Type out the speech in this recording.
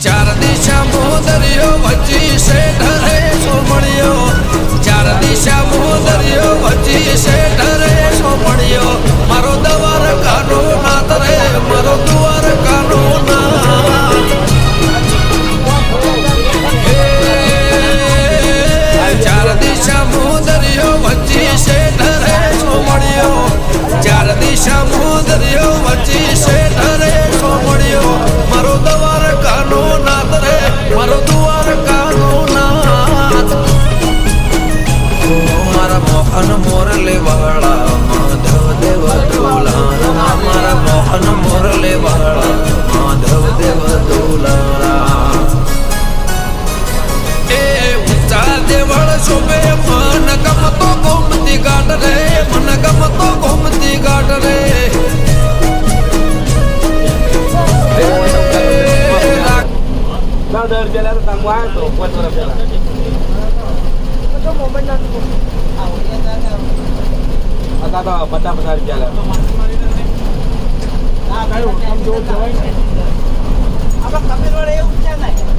ચાર દિશા મોદરિયો વચ્ચી શેઠ રે સોમણિયો ચાર દિશા મોદરિયો વચ્ચી શેઠ રે સોમણિયો મારો દવાર કાનો નાથ રે મારો દુવાર કાનો નાથ ચાર દિશા મોદરિયો વચ્ચી શેઠ રે સોમણિયો ચાર દિશા મોદરિયો વચ્ચી શેઠ રે સોમણિયો મારો દવાર કાનો નાથ રે મારો દુવાર કાનો નાથ મારા મોહન મોરલે વાળા માધવ દેવ દુલારા મારા મોહન મોરલે વાળા માધવ દેવ દુલારા એ ઊંચા દેવળ શોભે મન ગમતો ગોમતી ઘાટ રે મન ગમતો ગોમતી ઘાટ રે Kalau dari jalan tangguhan tuh, buat orang jalan. Itu momen nanti. Atau baca besar jalan. Nah, kayu, kamu jauh jauh. Apa kamera lewat jalan?